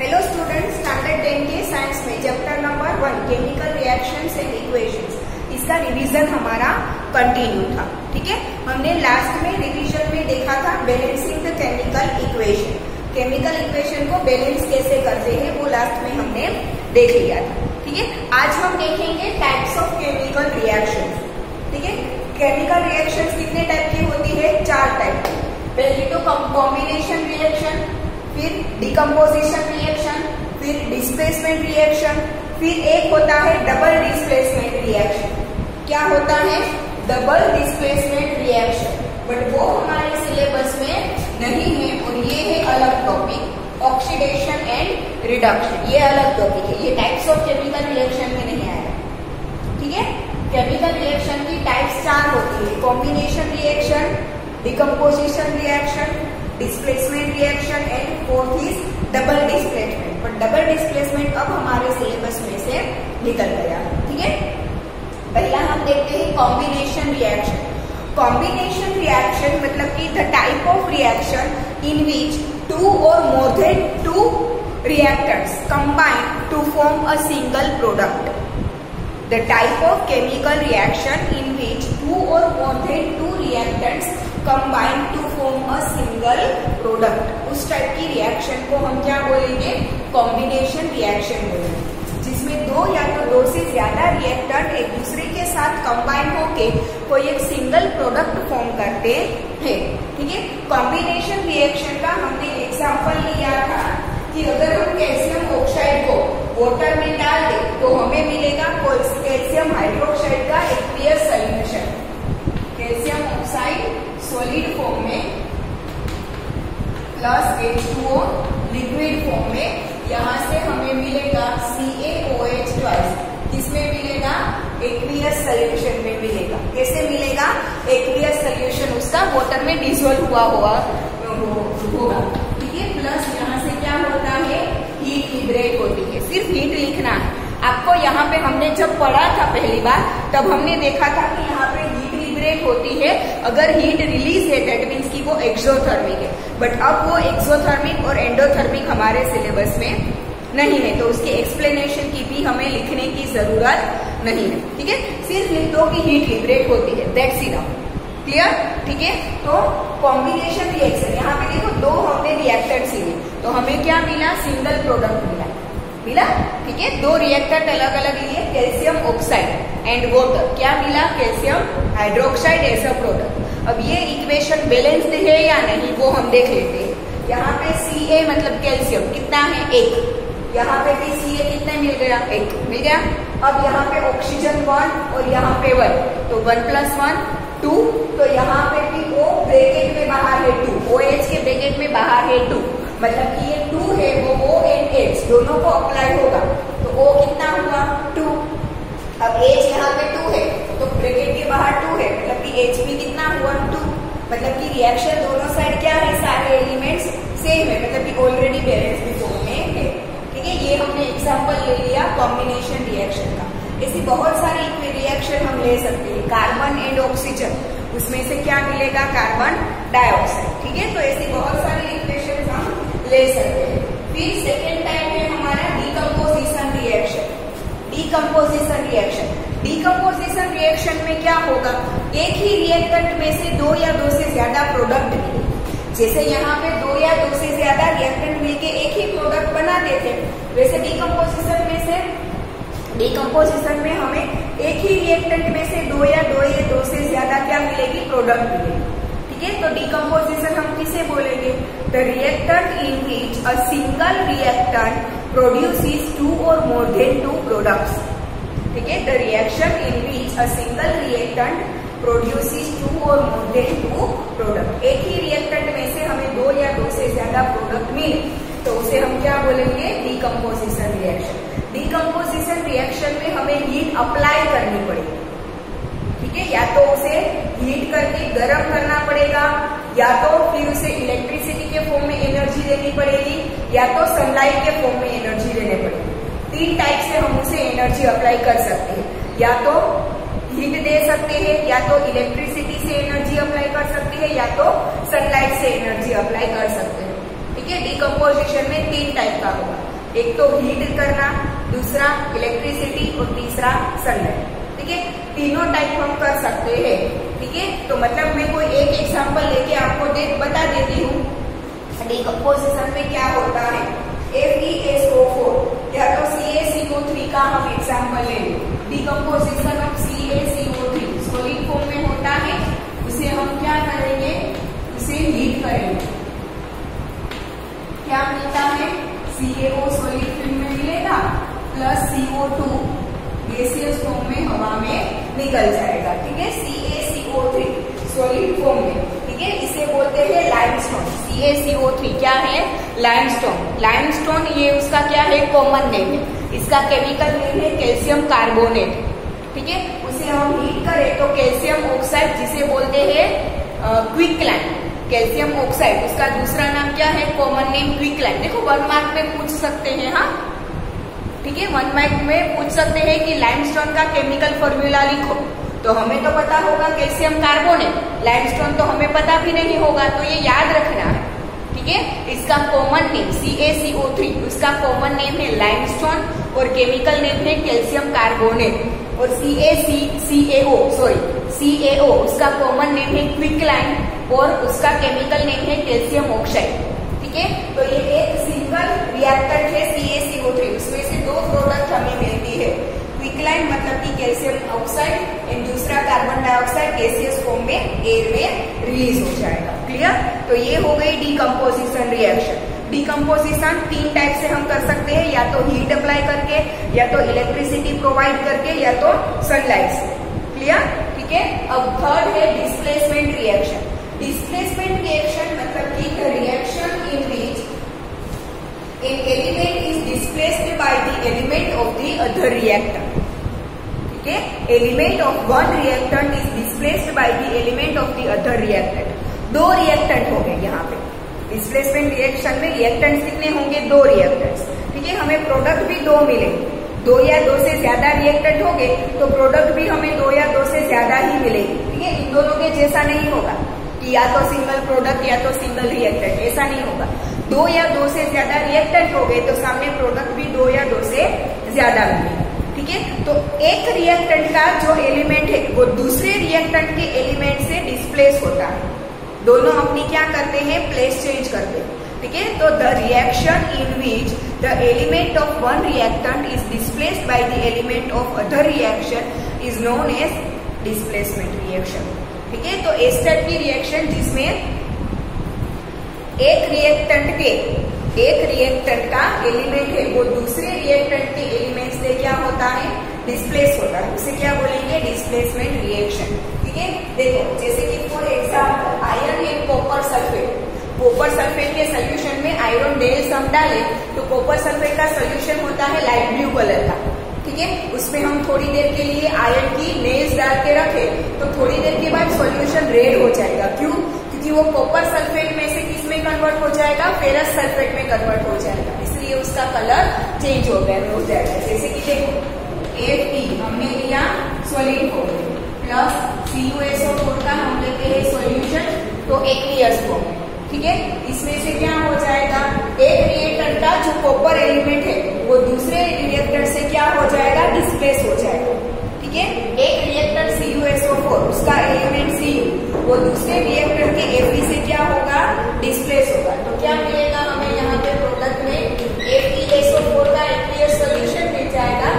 Hello students, standard 10 के science में chapter number 1 chemical reactions and equations, इसका revision हमारा कंटिन्यू था। ठीक है, हमने लास्ट में रिवीजन में देखा था balancing the chemical equation. Chemical equation को बैलेंस कैसे करते हैं वो लास्ट में हमने देख लिया था। ठीक है, आज हम देखेंगे टाइप्स ऑफ केमिकल रिएक्शन। ठीक है, केमिकल रिएक्शन कितने टाइप की होती है? 4 टाइप की। पहले तो कॉम्बिनेशन रिएक्शन, फिर डिकम्पोजिशन रिएक्शन, फिर डिस्प्लेसमेंट रिएक्शन, फिर एक होता है डबल डिस्प्लेसमेंट रिएक्शन। क्या होता है? डबल डिस्प्लेसमेंट रिएक्शन, बट वो हमारे सिलेबस में नहीं है और ये है अलग टॉपिक, ऑक्सीडेशन एंड रिडक्शन। ये अलग टॉपिक है, ये टाइप्स ऑफ केमिकल रिएक्शन में नहीं आएगा। ठीक है, केमिकल रिएक्शन की टाइप्स 4 होती है: combination reaction, decomposition reaction, displacement reaction and fourth is double displacement. पर डबल डिस्प्लेसमेंट अब हमारे सिलेबस में से निकल गया। ठीक है, पहला हम देखते हैं कॉम्बिनेशन रिएक्शन। कॉम्बिनेशन रिएक्शन मतलब कि the type of reaction in which 2 or more than 2 reactants combine to form a single product. The type of chemical reaction in which 2 or more than 2 reactants combine to form a single product. उस type की reaction को हम क्या बोलेंगे? Combination reaction बोलेंगे, जिसमें 2 या तो 2 से ज्यादा रिएक्टेंट एक दूसरे के साथ कंबाइन होके कोई एक सिंगल प्रोडक्ट फॉर्म करते हैं। ठीक है, कॉम्बिनेशन रिएक्शन का हमने एग्जांपल लिया था कि अगर हम कैल्शियम ऑक्साइड को वाटर में डाल दें तो हमें मिलेगा कैल्शियम हाइड्रोक्साइड का aqueous solution. Calcium oxide solid form में प्लस H2O लिक्विड फॉर्म में, यहाँ से हमें मिलेगा CaOH ट्वाइस। किसमें मिलेगा? एक्वियस सॉल्यूशन में मिलेगा। कैसे मिलेगा? एक्वियस सॉल्यूशन उसका वाटर में डिसॉल्व हुआ होगा। ठीक है, प्लस यहाँ से क्या होता है? हीट लिबरेट होती है। सिर्फ हीट लिखना है आपको। यहाँ पे हमने जब पढ़ा था पहली बार तब हमने देखा था कि यहाँ पे हीट लिबरेट होती है अगर हीट रिलीज है, दैट मीन्स कि वो एक्सोथर्मिक है। बट अब वो एक्सोथर्मिक और एंडोथर्मिक हमारे सिलेबस में नहीं है, तो उसकी एक्सप्लेनेशन की भी हमें लिखने की जरूरत नहीं है। ठीक है, सिर्फ लिख दो कि हीट लिबरेट होती है, दैट्स इनफ। क्लियर? ठीक है, तो कॉम्बिनेशन रिएक्शन, यहाँ पे देखो 2 हमने रिएक्टेंट्स लिए तो हमें क्या मिला? सिंगल प्रोडक्ट मिला। ठीक है, 2 रिएक्टेंट अलग अलग लिए, कैल्शियम ऑक्साइड एंड वाटर। क्या मिला? Calcium hydroxide as a product. अब ये इक्वेशन बैलेंस्ड है या नहीं वो हम देख लेते हैं। यहाँ पे Ca मतलब कैल्शियम कितना है? 1। यहाँ पे भी Ca कितना मिल गया? 1 मिल गया। अब यहाँ पे ऑक्सीजन 1 और यहाँ पे 1, तो 1 + 1 2। तो यहाँ पे भी O ब्रैकेट में बाहर है 2, OH के ब्रैकेट में बाहर है 2, मतलब कि ये 2 है वो O and H दोनों को अप्लाई होगा। तो O कितना हुआ? 2। अब H यहाँ पे 2 है तो ब्रैकेट के बाहर 2 है, मतलब कि H भी कितना हुआ? 2। मतलब कि रिएक्शन दोनों साइड क्या है? सारे एलिमेंट्स सेम है, मतलब कि ऑलरेडी बैलेंस फॉर्म में है। ठीक है, ये हमने एग्जाम्पल ले लिया कॉम्बिनेशन रिएक्शन का। ऐसी बहुत सारी रिएक्शन हम ले सकते हैं। कार्बन एंड ऑक्सीजन, उसमें से क्या मिलेगा? Carbon dioxide. ठीक है, तो ऐसी बहुत सारी इक्वेशन हम ले सकते हैं। फिर सेकेंड टाइप है हमारा decomposition reaction. Decomposition reaction, decomposition reaction में क्या होगा? एक ही रिएक्टेंट में से 2 या 2 से ज्यादा प्रोडक्ट मिले। जैसे यहाँ पे 2 या 2 से ज्यादा रिएक्टेंट मिलके एक ही प्रोडक्ट बना देते, वैसे डिकम्पोजिशन में हमें एक ही रिएक्टेंट में से 2 या 2 से ज्यादा क्या मिलेगी? प्रोडक्ट मिलेगी। ठीक है, तो डिकम्पोजिशन हम किसे बोलेंगे? The reactant in which a single reactant produces 2 or more than 2 products. ठीक है, the reaction in which a single reactant produces 2 or more than 2 product. एक ही रिएक्टेंट में से हमें 2 या 2 से ज्यादा प्रोडक्ट मिले तो उसे हम क्या बोलेंगे? Decomposition reaction. डिकम्पोजिशन रिएक्शन में हमें हीट अप्लाई करनी पड़ेगी। ठीक है, या तो उसे हीट करके गर्म करना पड़ेगा, या तो फिर उसे इलेक्ट्रिसिटी के फॉर्म में एनर्जी देनी पड़ेगी, या तो सनलाइट के फॉर्म में एनर्जी देनी पड़ेगी। 3 टाइप से हम उसे एनर्जी अप्लाई कर सकते हैं। या तो हीट दे सकते हैं, या तो इलेक्ट्रिसिटी से एनर्जी अप्लाई कर सकते हैं, या तो सनलाइट से एनर्जी अप्लाई कर सकते हैं। ठीक है, डिकम्पोजिशन में 3 टाइप का होगा। एक तो हीट करना, दूसरा इलेक्ट्रिसिटी और तीसरा सनलाइट। ठीक है, तीनों टाइप हम कर सकते हैं। ठीक है, तो मतलब मैं कोई एक एग्जांपल लेके आपको बता देती हूँ। डिकम्पोजिशन में क्या होता है, FeSO4 या तो CaCO3 का हम एग्जांपल ले लें। Decomposition of CaCO3 solid form में होता है, उसे हम क्या करेंगे, उसे हीट करेंगे। क्या मिलता है, CaO सॉलिड फॉर्म में मिलेगा प्लस CO2 गैसियस फॉर्म में हवा में निकल जाएगा। ठीक है, CaCO3 सॉलिड फॉर्म में। ठीक है, इसे बोलते हैं लाइमस्टोन। CaCO3 क्या है, लाइमस्टोन। लाइमस्टोन ये उसका क्या है, कॉमन नेम है। इसका केमिकल नेम है कैल्शियम कार्बोनेट। ठीक है, उसे हम हीट करें तो कैल्शियम ऑक्साइड, जिसे बोलते हैं क्विकलैंड, कैल्शियम ऑक्साइड, उसका दूसरा नाम क्या है, कॉमन नेम क्विकलैंड। देखो 1 मार्क में पूछ सकते हैं। हाँ, ठीक है, 1 मार्क में पूछ सकते हैं कि लाइमस्टोन का केमिकल फॉर्मूला लिखो, तो हमें तो पता होगा कैल्शियम कार्बोनेट, लाइमस्टोन तो हमें पता भी नहीं होगा, तो ये याद रखना है। ठीक है, इसका कॉमन नेम CaCO3, उसका कॉमन नेम है लाइमस्टोन और केमिकल नेम है कैल्शियम कार्बोनेट। और CaO उसका कॉमन नेम है क्विकलैंड और उसका केमिकल नेम है कैल्शियम ऑक्साइड। ठीक है, तो ये एक सिंगल रिएक्टेंट है CaCO3, उसमें से 2 प्रोडक्ट हमें मिलती है। क्विकलैंड मतलब कि कैल्शियम ऑक्साइड एंड दूसरा कार्बन डाइऑक्साइड गैसियस फॉर्म में एयर में रिलीज हो जाएगा। क्लियर, तो ये हो गई डिकम्पोजिशन रिएक्शन। डिकम्पोजिशन 3 टाइप से हम कर सकते हैं, या तो हीट अप्लाई करके, या तो इलेक्ट्रिसिटी प्रोवाइड करके, या तो सनलाइट से। क्लियर, ठीक है। अब थर्ड है डिस्प्लेसमेंट रिएक्शन। डिस्प्लेसमेंट रिएक्शन मतलब कि the reaction in which an element is displaced by the element of the other reactant. ठीक है, element of one reactant is displaced by the element of the other reactant. 2 reactant हो गए यहाँ पे। Displacement reaction में reactants कितने होंगे, 2 reactants. ठीक है, हमें प्रोडक्ट भी 2 मिलेंगे। 2 या 2 से ज्यादा रिएक्टेंट हो गए तो प्रोडक्ट भी हमें 2 या 2 से ज्यादा ही मिलेगी। ठीक है, इन दोनों के जैसा नहीं होगा कि या तो सिंगल प्रोडक्ट या तो सिंगल रिएक्टेंट, ऐसा नहीं होगा। 2 या 2 से ज्यादा रिएक्टेंट हो गए तो सामने प्रोडक्ट भी 2 या 2 से ज्यादा मिलेगा। ठीक है, तो एक रिएक्टेंट का जो एलिमेंट है वो दूसरे रिएक्टेंट के एलिमेंट से डिस्प्लेस होता है। दोनों अपनी क्या करते हैं, प्लेस चेंज करते हैं। ठीक है, तो the reaction in which the element of one reactant is displaced by the element of other reaction is known as displacement reaction. ठीक है, तो इस टाइप की रिएक्शन जिसमें एक रिएक्टेंट का एलिमेंट है वो दूसरे रिएक्टेंट के एलिमेंट से क्या होता है, डिस्प्लेस होता है, उसे क्या बोलेंगे, डिस्प्लेसमेंट रिएक्शन। ठीक है, देखो जैसे कि for example iron and copper sulphate. Copper sulphate के सोल्यूशन में आयरन नेल्स हम डालें तो कॉपर सल्फेट का सोल्यूशन होता है लाइट ब्लू कलर का। ठीक है, उसमें हम थोड़ी देर के लिए आयरन की नेल्स डाल के रखें तो थोड़ी देर के बाद सोल्यूशन रेड हो जाएगा। क्यों, क्योंकि वो कॉपर सल्फेट में से किस में कन्वर्ट हो जाएगा, फेरस सल्फेट में कन्वर्ट हो जाएगा, इसलिए उसका कलर चेंज हो जाएगा। जैसे कि देखो Fe हमने लिया सॉलिड फॉर्म प्लस CuSO4 का हम लेते हैं सॉल्यूशन तो एक्वियस फॉर्म। ठीक है, इसमें से क्या हो जाएगा, एक रिएक्टेंट का जो कॉपर एलिमेंट है वो दूसरे रिएक्टेंट से क्या हो जाएगा, डिस्प्लेस हो जाएगा। ठीक है, एक रिएक्टेंट CuSO4 उसका एलिमेंट Cu वो दूसरे रिएक्टेंट के Fe से क्या होगा, डिस्प्लेस होगा। तो क्या मिलेगा हमें यहाँ पे प्रोडक्ट में FeSO4 का एक्वियस सॉल्यूशन मिल जाएगा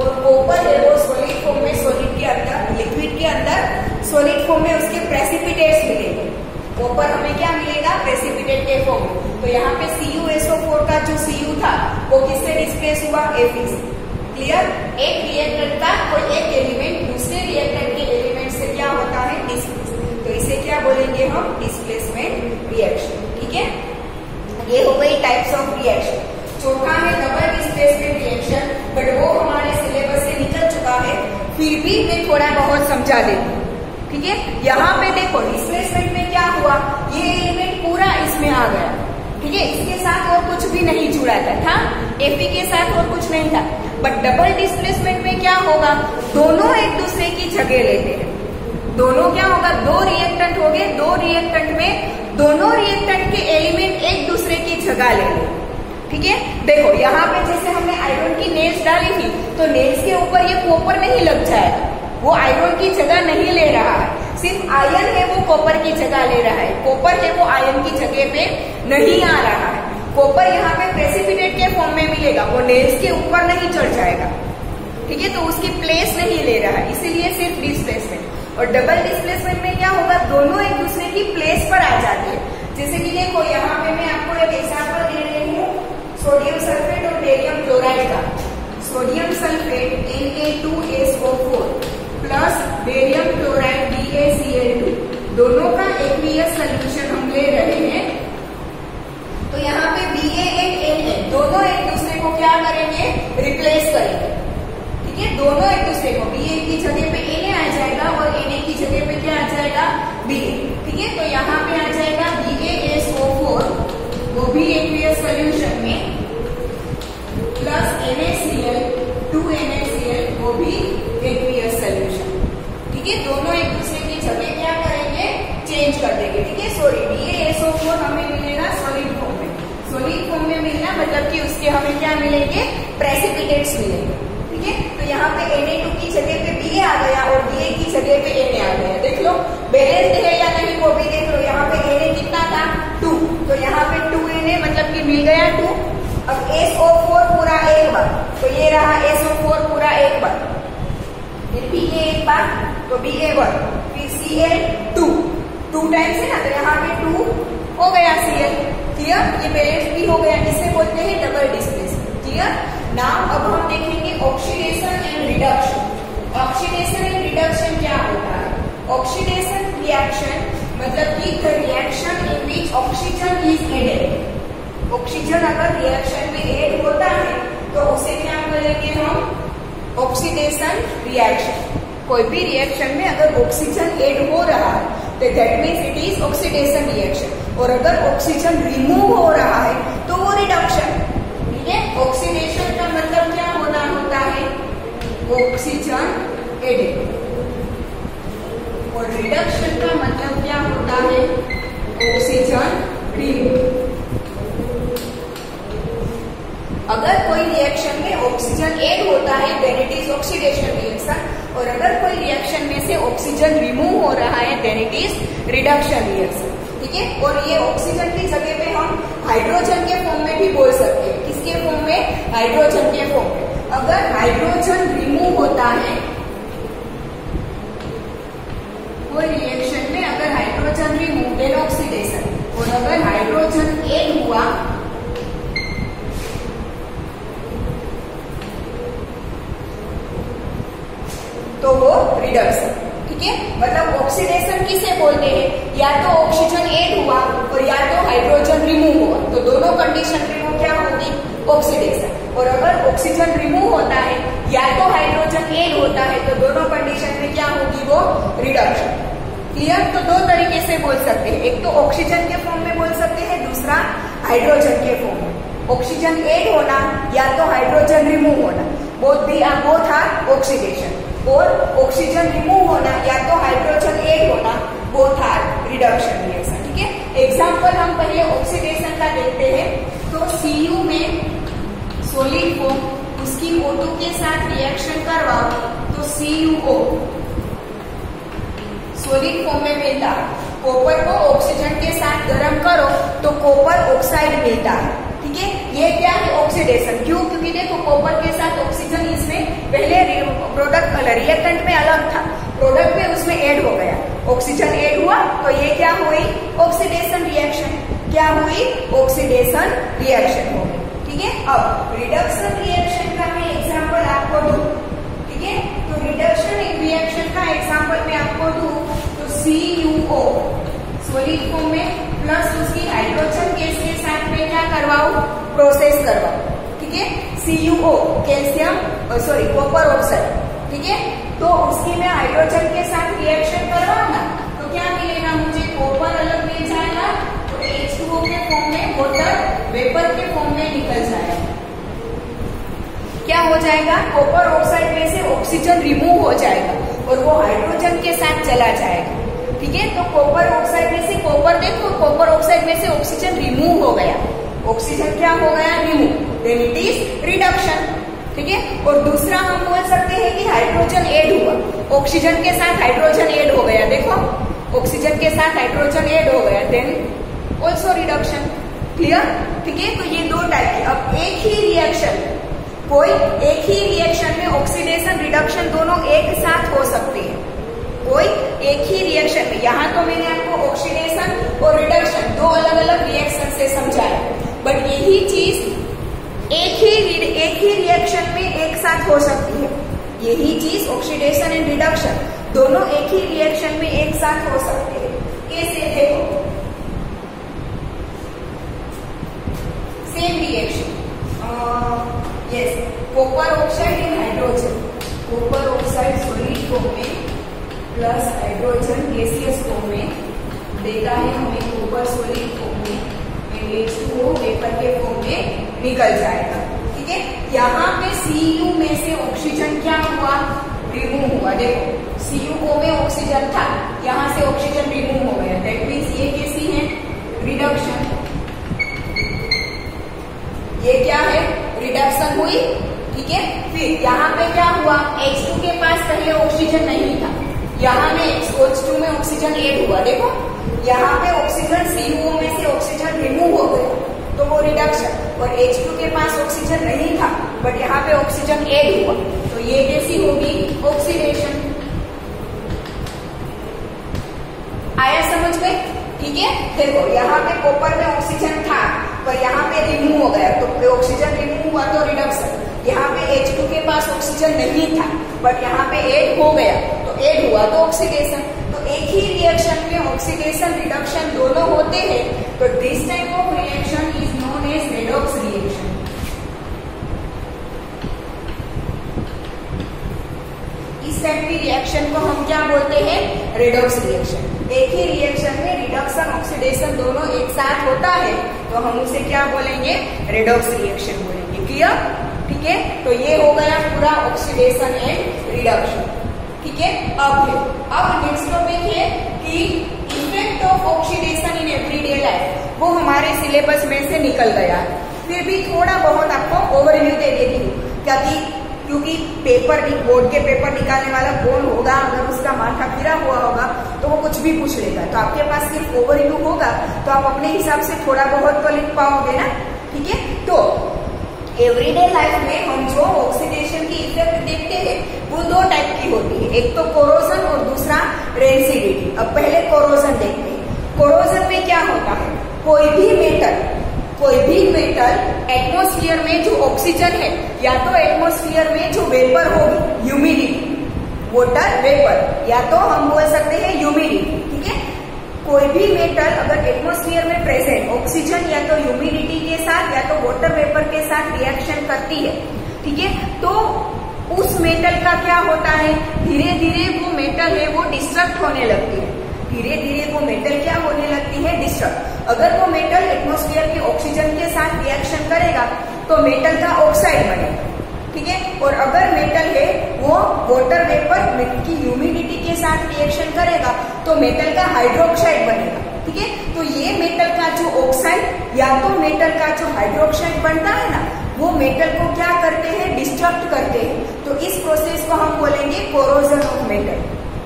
और कॉपर है वो सॉलिड फॉर्म में, सॉलिड के अंदर, लिक्विड के अंदर सॉलिड फॉर्म में उसके प्रेसिपिटेट्स मिलेंगे। कॉपर हमें क्या मिलेगा, प्रेसिपिटेट के फॉर्म में। तो यहाँ पे CuSO4 का जो Cu था वो किससे डिस्प्लेस हुआ, Fe से। क्लियर, एक रिएक्टेंट का कोई एक एलिमेंट दूसरे रिएक्टेंट के एलिमेंट से क्या होता है, डिस्प्लेस। तो इसे क्या बोलेंगे हम, डिस्प्लेसमेंट रिएक्शन। ठीक है, ये हो गई टाइप्स ऑफ रिएक्शन। चौथा है डबल डिस्प्लेसमेंट रिएक्शन, बट वो हमारे सिलेबस से निकल चुका है, फिर भी मैं थोड़ा बहुत समझा देती हूँ। ठीक है, यहाँ पे देखो डिस्प्लेसमेंट में क्या हुआ, ये एलिमेंट पूरा इसमें आ गया। ठीक है, इसके साथ और कुछ भी नहीं जुड़ा था, Fe के साथ और कुछ नहीं था। बट डबल डिस्प्लेसमेंट में क्या होगा, दोनों एक दूसरे की जगह लेते हैं। दोनों क्या होगा, 2 रिएक्टेंट हो गए, 2 रिएक्टेंट में दोनों रिएक्टेंट के एलिमेंट एक दूसरे की जगह लेंगे। ठीक है, देखो यहाँ पे जैसे हमने आयरन की नेल्स डाली थी तो नेल्स के ऊपर ये कॉपर नहीं लग जाएगा, वो आयरन की जगह नहीं ले रहा है, सिर्फ आयरन है वो कॉपर की जगह ले रहा है, कॉपर है वो आयरन की जगह पे नहीं आ रहा है। कॉपर यहाँ पे प्रेसिपिटेट के फॉर्म में मिलेगा, वो नेल्स के ऊपर नहीं चढ़ जाएगा, ठीक है, तो उसकी प्लेस नहीं ले रहा है, इसीलिए सिर्फ डिस्प्लेसमेंट। और डबल डिस्प्लेसमेंट में क्या होगा, दोनों एक दूसरे की प्लेस पर आ जाते हैं। जैसे कि देखो यहाँ पे मैं आपको एक एग्जाम्पल दे रही हूँ सोडियम सल्फेट और बेरियम क्लोराइड का। Sodium sulphate Na2SO4 plus barium chloride BaCl2, दोनों का एक्वियस सोल्यूशन हम ले रहे हैं। तो यहाँ पे Ba and Na दोनों एक दूसरे को क्या करेंगे, रिप्लेस करेंगे, ठीक है, दोनों एक दूसरे को Ba की जगह पे Na आ जाएगा और Na की जगह पे क्या आ जाएगा, Ba, ठीक है। तो यहाँ पे आ जाएगा BaSO4, वो भी एक्वियस सोल्यूशन में, प्लस NaCl 2NaCl, वो भी एक्वियस सोल्यूशन, ठीक है, दोनों एक दूसरे की जगह क्या करेंगे, चेंज कर देंगे, ठीक है। सॉरी, BaSO4 हमें मिलेगा सॉलिड फॉर्म में, सॉलिड फॉर्म में मिलना मतलब कि उसके हमें क्या मिलेंगे, प्रेसिपिटेट्स मिलेंगे, ठीक है। तो यहाँ पे Na2 की जगह पे Ba आ गया और Ba की जगह पे Na आ गया, देख लो बैलेंस्ड है या नहीं वो भी देख लो। यहाँ पे Na कितना था, 2, तो यहाँ पे 2Na मतलब कि मिल गया 2। अब SO4 पूरा एक बार, तो ये रहा SO4 पूरा एक बार, फिर Ba एक बार, तो Ba1, फिर Cl2, 2 टाइम्स है ना, तो यहाँ पे 2 हो गया Cl, क्लियर, ये बैलेंस भी हो गया, इसे बोलते हैं डबल डिस्प्लेसमेंट, क्लियर। नाउ अब हम देखेंगे oxidation and reduction. Oxidation and reduction क्या होता है, ऑक्सीडेशन रिएक्शन मतलब कि the reaction in which oxygen is added. Oxygen अगर रिएक्शन में ऐड होता है तो उसे क्या बोलेंगे हम, ऑक्सीडेशन रिएक्शन। कोई भी रिएक्शन में अगर ऑक्सीजन ऐड हो रहा है तो that means it is oxidation reaction, और अगर ऑक्सीजन रिमूव हो रहा है तो वो रिडक्शन, ठीक है। ऑक्सीडेशन का मतलब क्या होता है, ऑक्सीजन एडेड, और रिडक्शन का मतलब क्या होता है, ऑक्सीजन रिमूव। अगर कोई रिएक्शन में ऑक्सीजन ऐड होता है then it is oxidation reaction, और अगर कोई रिएक्शन में से ऑक्सीजन रिमूव हो रहा है then it is reduction reaction, ठीक है। और ये ऑक्सीजन की जगह पे हम हाइड्रोजन के फॉर्म में भी बोल सकते हैं, किसके फॉर्म में, हाइड्रोजन के फॉर्म में। अगर हाइड्रोजन रिमूव होता है कोई रिएक्शन में, अगर हाइड्रोजन रिमूव देन ऑक्सीडेशन, और अगर हाइड्रोजन ऐड हुआ तो वो रिडक्शन, ठीक है। मतलब ऑक्सीडेशन किसे बोलते हैं, या तो ऑक्सीजन ऐड हुआ और या तो हाइड्रोजन रिमूव हुआ, तो दोनों कंडीशन में वो क्या होगी, ऑक्सीडेशन। और अगर ऑक्सीजन रिमूव होता है या तो हाइड्रोजन ऐड होता है तो दोनों कंडीशन में क्या होगी, वो रिडक्शन, क्लियर। तो दो तरीके से बोल सकते हैं, एक तो ऑक्सीजन के फॉर्म में बोल सकते हैं, दूसरा हाइड्रोजन के फॉर्म में। ऑक्सीजन ऐड होना या तो हाइड्रोजन रिमूव होना, बोथ आर ऑक्सीडेशन, और ऑक्सीजन रिमूव होना या तो हाइड्रोजन ऐड होना, बोथ आर रिडक्शन रिएक्शन, ठीक है। एग्जांपल हम पहले ऑक्सीडेशन का देखते हैं। तो Cu में सॉलिड फॉर्म, उसकी O2 के साथ रिएक्शन करवाओ तो CuO सॉलिड फॉर्म में मिलता है। कॉपर को ऑक्सीजन के साथ गर्म करो तो कॉपर ऑक्साइड मिलता है, ठीक है। ये क्या है, ऑक्सीडेशन। क्यों, क्योंकि देखो कॉपर के साथ ऑक्सीजन इसमें पहले प्रोडक्ट रिएक्टेंट में अलग था, प्रोडक्ट में उसमें ऐड हो गया, ऑक्सीजन ऐड हुआ तो ये क्या हुई, ऑक्सीडेशन रिएक्शन, क्या हुई, ऑक्सीडेशन रिएक्शन हो गई, ठीक है। अब रिडक्शन रिएक्शन का मैं एग्जांपल आपको दूं, ठीक है। तो रिडक्शन रिएक्शन का एग्जांपल मैं आपको दूं तो CuO सॉलिड फॉर्म में प्लस उसकी हाइड्रोजन गैस के साथ में क्या करवाओ, प्रोसेस करवाओ, ठीक है। CuO calcium sorry copper oxide, ठीक है। तो उसकी मैं हाइड्रोजन के साथ रिएक्शन करवाऊं ना तो क्या मिलेगा मुझे, कॉपर अलग मिल जाएगा तो H2O के फॉर्म में वाटर वेपर के फॉर्म में निकल जाएगा। क्या हो जाएगा, कॉपर ऑक्साइड में से ऑक्सीजन रिमूव हो जाएगा और वो हाइड्रोजन के साथ चला जाएगा, ठीक है। तो कॉपर ऑक्साइड में से कॉपर, देखो कॉपर ऑक्साइड में से ऑक्सीजन रिमूव हो गया, ऑक्सीजन क्या हो गया, remove, then it is reduction. ठीक है, और दूसरा हम बोल सकते हैं कि हाइड्रोजन ऐड हुआ, ऑक्सीजन के साथ हाइड्रोजन ऐड हो गया, देखो ऑक्सीजन के साथ हाइड्रोजन ऐड हो गया, देन ऑल्सो रिडक्शन। क्लियर? ठीक है, तो ये दो टाइप के। अब एक ही रिएक्शन, कोई एक ही रिएक्शन में ऑक्सीडेशन रिडक्शन दोनों एक साथ हो सकते हैं, कोई एक ही रिएक्शन में। यहाँ तो मैंने आपको ऑक्सीडेशन और रिडक्शन दो अलग अलग रिएक्शन से समझाया, बट यही चीज एक ही रिएक्शन में एक साथ हो सकती है। यही चीज ऑक्सीडेशन एंड रिडक्शन दोनों एक ही रिएक्शन में एक साथ हो सकते हैं। कैसे? देखो, same reaction, yes, copper oxide in hydrogen, copper oxide solid form में प्लस हाइड्रोजन गैसियस फॉर्म में देता है हमें कॉपर सॉलिड फॉर्म में, H2O वेपर के फॉर्म में निकल जाएगा। ठीक है, यहाँ पे Cu में से ऑक्सीजन क्या हुआ, रिमूव हुआ। देखो Cu में ऑक्सीजन था, यहाँ से ऑक्सीजन रिमूव हो गया, दैट मीन्स ये कैसी है, रिडक्शन। ये क्या है, रिडक्शन हुई। ठीक है, फिर यहाँ पे क्या हुआ, H2 के पास पहले ऑक्सीजन नहीं था, यहाँ में H2 में ऑक्सीजन ऐड हुआ। देखो यहाँ पे ऑक्सीजन Cu में से ऑक्सीजन रिमूव हो गया, तो वो रिडक्शन। और H2 के पास ऑक्सीजन नहीं था, बट यहाँ पे ऑक्सीजन ऐड हुआ, तो ये कैसी होगी, ऑक्सीडेशन। आया समझ में? ठीक है, देखो यहाँ पे कॉपर में ऑक्सीजन था, पर यहाँ पे रिमूव हो गया, तो ऑक्सीजन रिमूव हुआ तो रिडक्शन। यहाँ पे H2 के पास ऑक्सीजन नहीं था, बट यहाँ पे ऐड हो गया, तो ऐड हुआ तो ऑक्सीडेशन। तो एक ही रिएक्शन में ऑक्सीडेशन रिडक्शन दोनों होते हैं, तो this type of reaction is known as redox reaction. इस टाइप की रिएक्शन को हम क्या बोलते हैं, रेडॉक्स रिएक्शन। एक ही रिएक्शन में रिडक्शन ऑक्सीडेशन दोनों एक साथ होता है, तो हम उसे क्या बोलेंगे, रेडॉक्स रिएक्शन बोलेंगे। क्लियर? ठीक है, तो ये हो गया पूरा ऑक्सीडेशन एंड रिडक्शन। ठीक है, अब नेक्स्ट टॉपिक है कि effect of oxidation in everyday life. वो हमारे सिलेबस में से निकल गया, फिर भी थोड़ा बहुत आपको ओवरव्यू दे देती हूँ, क्योंकि पेपर बोर्ड के पेपर निकालने वाला कौन होगा, अगर उसका माथा फिरा हुआ होगा तो वो कुछ भी पूछ लेगा। तो आपके पास सिर्फ ओवरव्यू होगा, तो आप अपने हिसाब से थोड़ा बहुत तो लिख पाओगे ना। ठीक है, तो एवरीडे लाइफ में हम जो ऑक्सीडेशन की इफेक्ट देखते हैं वो दो टाइप की होती है, एक तो कोरोजन और दूसरा रेंसिडिटी। अब पहले कोरोजन देखते हैं। कोरोजन में क्या होता है, कोई भी मेटल एटमॉस्फेयर में जो ऑक्सीजन है, या तो एटमॉस्फेयर में जो वेपर होगी, ह्यूमिडिटी, वाटर वेपर, या तो हम बोल सकते हैं ह्यूमिडिटी। ठीक है, कोई भी मेटल अगर एटमॉस्फेयर में प्रेजेंट ऑक्सीजन या तो ह्यूमिडिटी के साथ या तो वाटर वेपर के साथ रिएक्शन करती है, ठीक है, तो उस मेटल का क्या होता है, धीरे धीरे वो मेटल है वो डिस्ट्रक्ट होने लगती है। धीरे धीरे वो मेटल क्या होने लगती है, डिस्ट्रक्ट। अगर वो मेटल एटमॉस्फेयर के ऑक्सीजन के साथ रिएक्शन करेगा तो मेटल का ऑक्साइड बनेगा। ठीक है, और अगर मेटल है वो वाटर वेपर की ह्यूमिडिटी के साथ रिएक्शन करेगा तो मेटल का हाइड्रोक्साइड बनेगा। ठीक है, तो ये मेटल का जो ऑक्साइड या तो मेटल का जो हाइड्रोक्साइड बनता है ना, वो मेटल को क्या करते हैं, डिस्ट्रक्ट करते हैं। तो इस प्रोसेस को हम बोलेंगे कोरोजन ऑफ मेटल।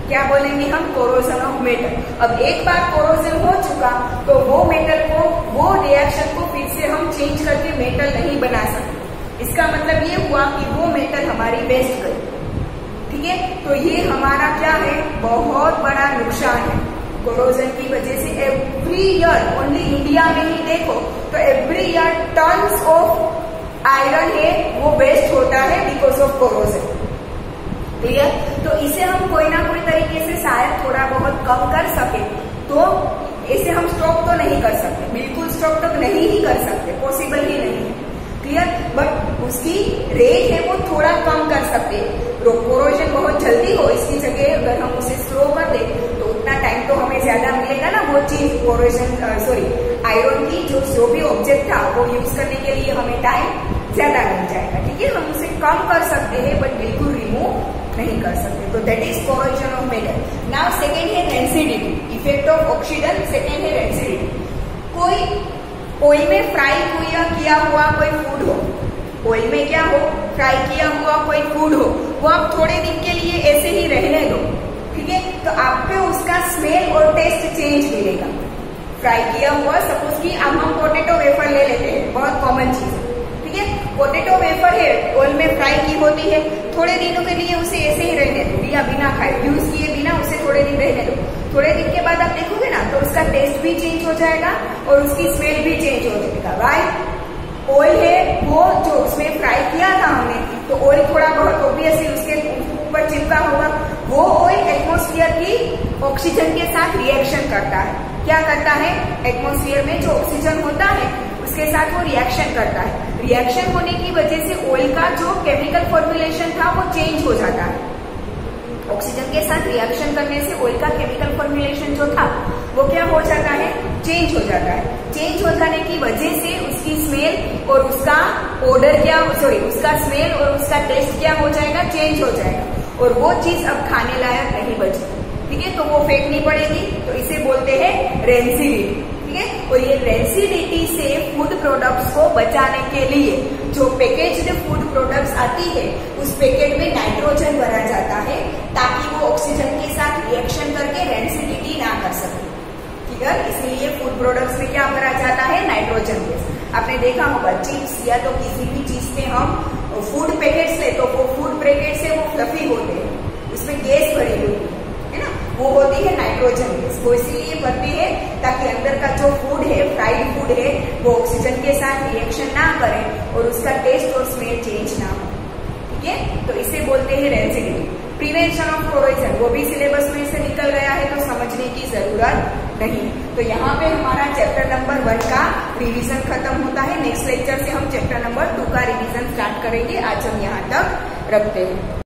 क्या बोलेंगे हम, कोरोजन ऑफ मेटल। अब एक बार कोरोजन हो चुका तो वो मेटल को, वो रिएक्शन को फिर से हम चेंज करके मेटल नहीं बना सकते। इसका मतलब ये हुआ कि वो मेटल हमारी वेस्ट गई। ठीक है, तो ये हमारा क्या है, बहुत बड़ा नुकसान है कोरोजन की वजह से। एवरी ईयर, ओनली इंडिया में ही देखो तो every year tons of iron है वो वेस्ट होता है बिकॉज ऑफ कोरोजन। क्लियर? तो इसे हम कोई ना कोई तरीके से शायद थोड़ा बहुत कम कर सके, तो इसे हम स्टॉप तो नहीं कर सकते, बिल्कुल स्टॉप तो नहीं ही कर सकते, पॉसिबल ही नहीं है। क्लियर? बट उसकी रेट है वो थोड़ा कम कर सकते हैं। कोरोजन बहुत जल्दी हो, इसकी जगह अगर हम उसे स्लो कर दे तो उतना टाइम तो हमें ज्यादा मिलेगा ना, वो चीज कोरोजन आयरन की जो भी ऑब्जेक्ट था वो यूज करने के लिए हमें टाइम ज्यादा मिल जाएगा। ठीक है, हम उसे कम कर सकते हैं बट बिल्कुल रिमूव नहीं कर सकते। तो that is corrosion of metal. Now second है rancidity, effect of oxygen. Second है रेंसिडिटी। कोई ऑयल में फ्राई किया हुआ कोई फूड हो, ऑयल में क्या हो, फ्राई किया हुआ कोई फूड हो, वो आप थोड़े दिन के लिए ऐसे ही रहने दो, ठीक है, तो आपको उसका स्मेल और टेस्ट चेंज मिलेगा। फ्राई किया हुआ, सपोज कि अब हम पोटेटो वेफर ले लेते हैं, बहुत कॉमन चीज है, ठीक है, पोटेटो वेफर है, ऑयल में फ्राई की होती है, थोड़े दिनों के लिए उसे ऐसे ही रहने दो, बिना खाए, यूज किए बिना उसे थोड़े दिन रहने दो। थोड़े दिन के बाद आप देखोगे ना तो उसका टेस्ट भी चेंज हो जाएगा और उसकी स्मेल भी चेंज हो जाएगा, राइट। ऑयल है वो जो उसमें फ्राई किया था हमने, तो ऑयल थोड़ा बहुत ऑब्वियसली उसके ऊपर चिपका होगा, वो ऑयल एटमॉस्फेयर की ऑक्सीजन के साथ रिएक्शन करता है। क्या करता है, एटमॉस्फेयर में जो ऑक्सीजन होता है उसके साथ वो रिएक्शन करता है। रिएक्शन होने की वजह से ऑयल का जो केमिकल फॉर्मुलेशन था वो चेंज हो जाता है। ऑक्सीजन के साथ रिएक्शन करने से ऑयल का केमिकल फॉर्मुलेशन जो था वो क्या हो जाता है, चेंज हो जाता है। चेंज हो जाने की वजह से उसकी स्मेल और उसका ऑर्डर क्या, उसका स्मेल और उसका टेस्ट क्या हो जाएगा, चेंज हो जाएगा और वो चीज अब खाने लायक नहीं बचती, ठीक है, तो वो फेंकनी पड़ेगी, तो इसे बोलते हैं रेंसिडिटी, ठीक है। और ये रेंसिडिटी से फूड प्रोडक्ट्स को बचाने के लिए जो पैकेज्ड फूड प्रोडक्ट्स आती है उस पैकेट में नाइट्रोजन भरा जाता है ताकि वो ऑक्सीजन के साथ रिएक्शन करके रेंसिडिटी ना कर सके, ठीक है। इसलिए फूड प्रोडक्ट्स में क्या भरा जाता है, नाइट्रोजन गैस। आपने देखा होगा चिप्स या तो किसी भी चीज में हम फूड पैकेट्स ले तो वो फूड पैकेट से वो फ्लफी होते हैं, उसमें गैस भरी हुई है ना, वो होती है नाइट्रोजन गैस। वो इसीलिए भरती है ताकि अंदर का जो फूड है, फ्राइड फूड है, वो ऑक्सीजन के साथ रिएक्शन ना करे और उसका टेस्ट और स्मेल चेंज ना हो, ठीक है। तो इसे बोलते हैं रेंसिडिटी। प्रिवेंशन ऑफ पॉइजन, वो भी सिलेबस में से निकल गया है तो समझने की जरूरत नहीं। तो यहाँ पे हमारा चैप्टर नंबर 1 का रिवीजन खत्म होता है। नेक्स्ट लेक्चर से हम चैप्टर नंबर 2 का रिवीजन स्टार्ट करेंगे। आज हम यहाँ तक रखते हैं।